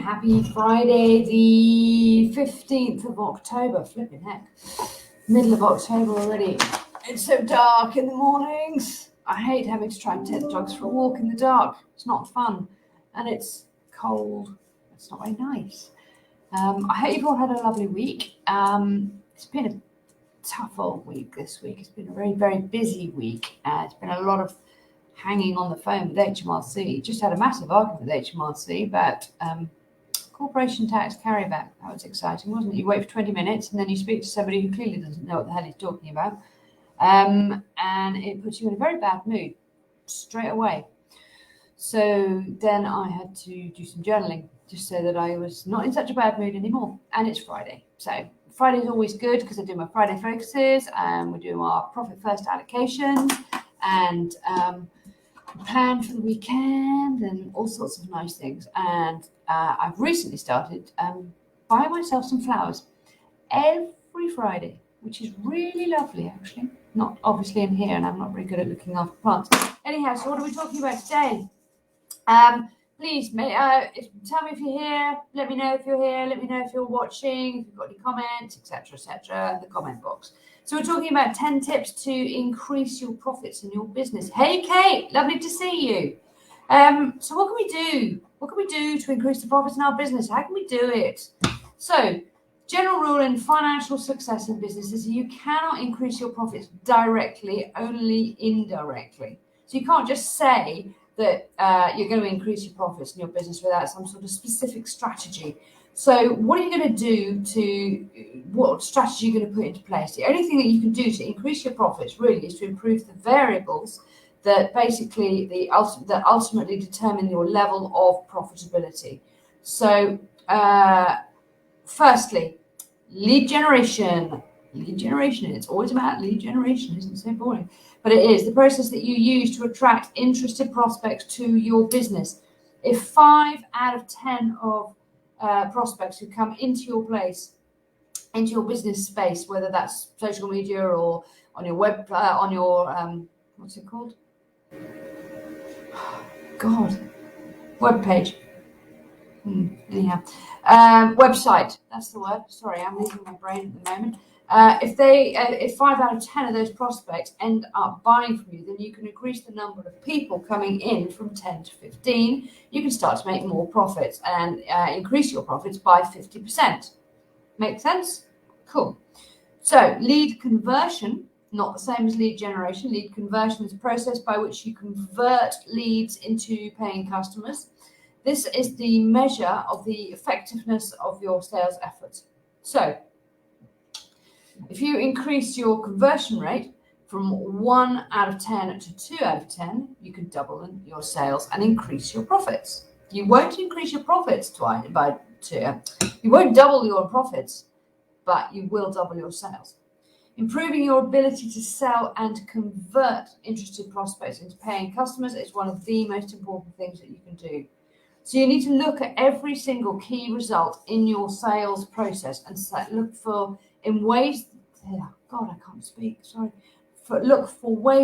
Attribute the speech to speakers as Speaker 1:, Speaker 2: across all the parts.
Speaker 1: Happy Friday, the 15th of October. Flipping heck. Middle of October already. It's so dark in the mornings. I hate having to try and take the dogs for a walk in the dark. It's not fun. And it's cold. It's not very nice. I hope you've all had a lovely week. It's been a tough old week this week. It's been a very, very busy week. It's been a lot of hanging on the phone with HMRC. Just had a massive argument with HMRC about corporation tax carryback. That was exciting, wasn't it? You wait for 20 minutes and then you speak to somebody who clearly doesn't know what the hell he's talking about. And it puts you in a very bad mood straight away. So then I had to do some journaling just so that I was not in such a bad mood anymore. And it's Friday. So Friday is always good because I do my Friday focuses and we do our profit first allocations and plan for the weekend and all sorts of nice things. And I've recently started buying myself some flowers every Friday, which is really lovely, actually. Not obviously in here, and I'm not very good at looking after plants. Anyhow, so what are we talking about today? Please tell me if you're here. Let me know if you're here. Let me know if you're watching, if you've got any comments, etc., the comment box. So we're talking about 10 tips to increase your profits in your business. Hey, Kate, lovely to see you. So what can we do? What can we do to increase the profits in our business? How can we do it? So general rule in financial success in business is you cannot increase your profits directly, only indirectly. So you can't just say that you're going to increase your profits in your business without some sort of specific strategy. So what are you going to do what strategy are you going to put into place? The only thing that you can do to increase your profits really is to improve the variables that basically that ultimately determine your level of profitability. So firstly, lead generation. Lead generation, it's always about lead generation, isn't it? So boring. But it is the process that you use to attract interested prospects to your business. If 5 out of 10 of prospects who come into your place, into your business space, whether that's social media or on your web, on your, what's it called? God, web page. Anyhow, website, that's the word. Sorry, I'm losing my brain at the moment. If 5 out of 10 of those prospects end up buying from you, then you can increase the number of people coming in from 10 to 15. You can start to make more profits and increase your profits by 50%. Make sense? Cool. So lead conversion, not the same as lead generation. Lead conversion is a process by which you convert leads into paying customers. This is the measure of the effectiveness of your sales efforts. So if you increase your conversion rate from 1 out of 10 to 2 out of 10, you can double your sales and increase your profits. You won't increase your profits you won't double your profits, but you will double your sales. Improving your ability to sell and convert interested prospects into paying customers is one of the most important things that you can do. So you need to look at every single key result in your sales process and look for ways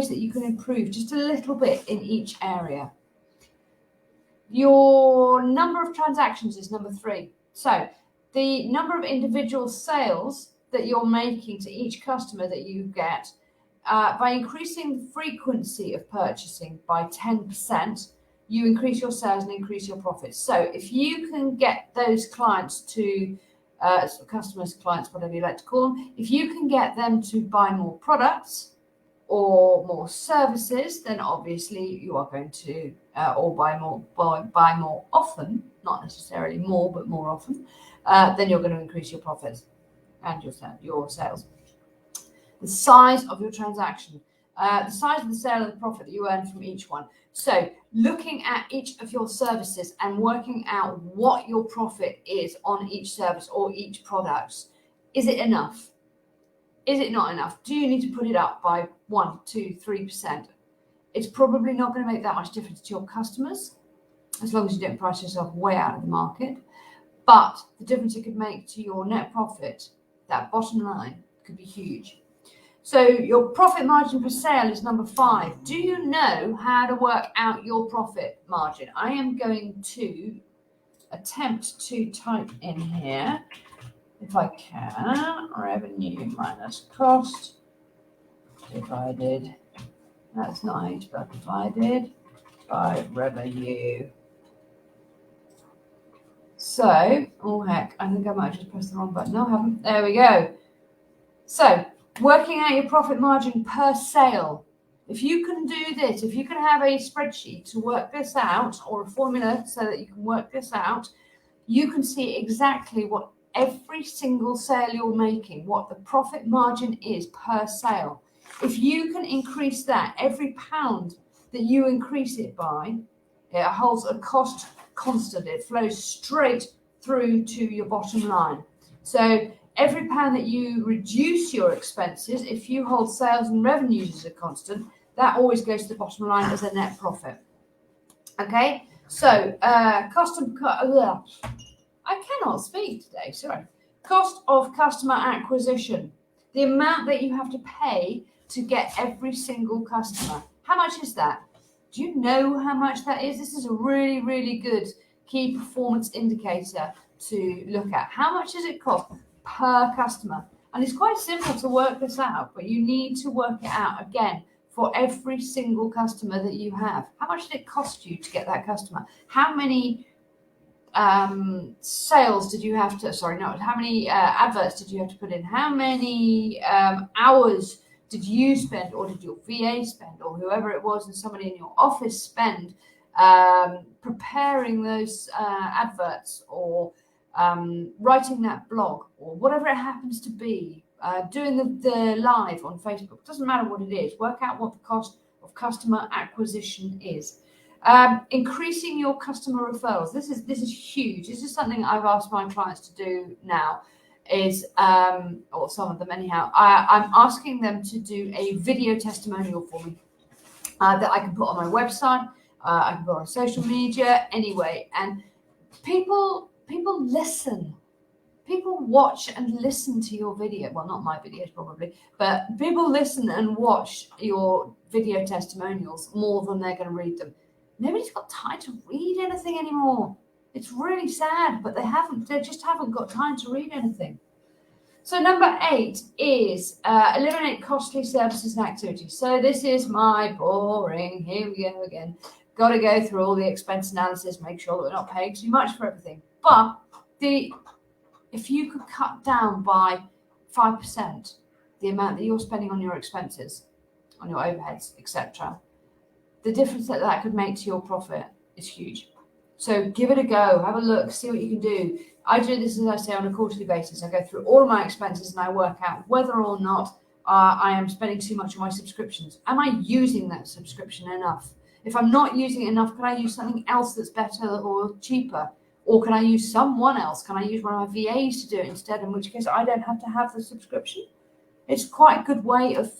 Speaker 1: that you can improve just a little bit in each area. Your number of transactions is number 3. So the number of individual sales that you're making to each customer that you get, by increasing the frequency of purchasing by 10%, you increase your sales and increase your profits. So if you can get those clients to customers, clients, whatever you like to call them, if you can get them to buy more products or more services, then obviously you are going to or buy more often, not necessarily more, but more often, then you're going to increase your profits and your sales. The size of your transaction, the size of the sale and the profit that you earn from each one. So looking at each of your services and working out what your profit is on each service or each product. Is it enough? Is it not enough? Do you need to put it up by 1, 2, 3%? It's probably not going to make that much difference to your customers, as long as you don't price yourself way out of the market. But the difference it could make to your net profit, that bottom line, could be huge. So your profit margin per sale is number 5. Do you know how to work out your profit margin? I am going to attempt to type in here, if I can, revenue minus cost divided, that's not H, but divided by revenue. So, oh heck, I think I might have just pressed the wrong button. No, I haven't. There we go. So, working out your profit margin per sale. If you can do this, if you can have a spreadsheet to work this out, or a formula so that you can work this out, you can see exactly what every single sale you're making, what the profit margin is per sale. If you can increase that, every pound that you increase it by, it holds a cost constant. It flows straight through to your bottom line. So every pound that you reduce your expenses, if you hold sales and revenues as a constant, that always goes to the bottom line as a net profit. Okay, so I cannot speak today, sorry. Cost of customer acquisition, the amount that you have to pay to get every single customer. How much is that? Do you know how much that is? This is a really, really good key performance indicator to look at. How much does it cost per customer? And it's quite simple to work this out, but you need to work it out again for every single customer that you have. How much did it cost you to get that customer? How many sales did you have to, how many adverts did you have to put in? How many hours did you spend, or did your VA spend, or whoever it was, and somebody in your office spend preparing those adverts, or writing that blog, or whatever it happens to be, doing the live on Facebook? It doesn't matter what it is. Work out what the cost of customer acquisition is. Increasing your customer referrals. This is huge. This is something I've asked my clients to do now, is or some of them anyhow. I'm asking them to do a video testimonial for me that I can put on my website, I can put on social media, anyway. And people listen. People watch and listen to your video. Well, not my videos probably, but people listen and watch your video testimonials more than they're going to read them. Nobody's got time to read anything anymore. It's really sad, but they just haven't got time to read anything. So number 8 is eliminate costly services and activities. So this is my boring, here we go again. Got to go through all the expense analysis, make sure that we're not paying too much for everything. But if you could cut down by 5% the amount that you're spending on your expenses, on your overheads, etc., the difference that could make to your profit is huge. So give it a go, have a look, see what you can do. I do this, as I say, on a quarterly basis. I go through all of my expenses and I work out whether or not I am spending too much on my subscriptions. Am I using that subscription enough? If I'm not using it enough, can I use something else that's better or cheaper? Or can I use someone else? Can I use one of my VAs to do it instead, in which case I don't have to have the subscription? It's quite a good way of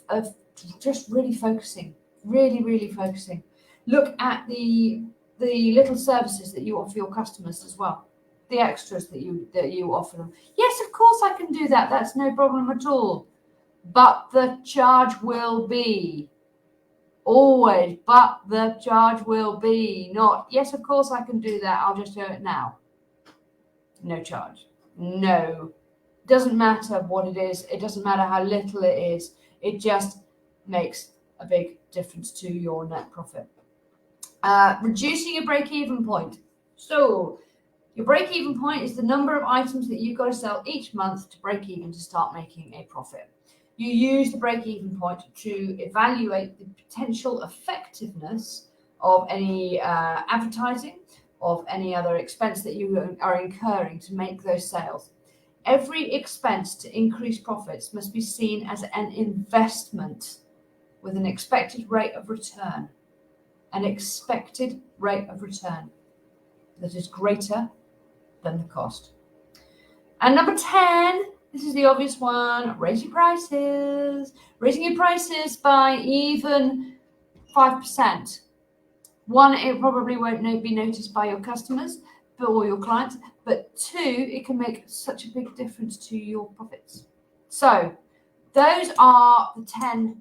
Speaker 1: just really focusing, really focusing. Look at the little services that you offer your customers as well, the extras that you offer them. Yes, of course I can do that. That's no problem at all. But the charge will be. Always, but the charge will be. Not, yes, of course I can do that. I'll just do it now. No charge. No. Doesn't matter what it is. It doesn't matter how little it is. It just makes a big difference to your net profit. Reducing your break-even point. So your break-even point is the number of items that you've got to sell each month to break even, to start making a profit. You use the break-even point to evaluate the potential effectiveness of any advertising, of any other expense that you are incurring to make those sales. Every expense to increase profits must be seen as an investment with an expected rate of return. An expected rate of return that is greater than the cost. And number 10, this is the obvious one, raise your prices. Raising your prices by even 5%. One, it probably won't be noticed by your customers or your clients, but 2, it can make such a big difference to your profits. So those are the 10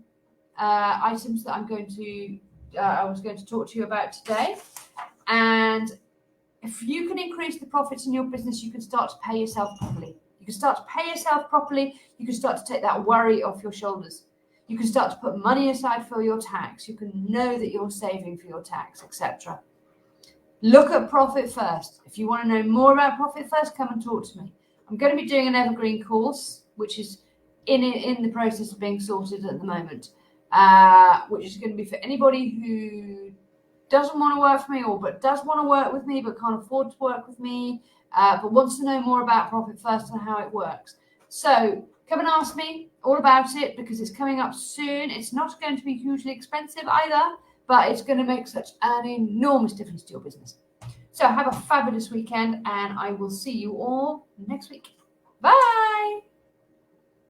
Speaker 1: items that I was going to talk to you about today. And If you can increase the profits in your business, you can start to pay yourself properly. You can start to pay yourself properly. You can start to take that worry off your shoulders. You can start to put money aside for your tax. You can know that you're saving for your tax, etc. Look at Profit First. If you want to know more about Profit First, come and talk to me. I'm going to be doing an evergreen course, which is in the process of being sorted at the moment, which is going to be for anybody who doesn't want to work for me but does want to work with me but can't afford to work with me, but wants to know more about Profit First and how it works. So come and ask me all about it, because it's coming up soon. It's not going to be hugely expensive either, but it's going to make such an enormous difference to your business. So have a fabulous weekend, and I will see you all next week. Bye.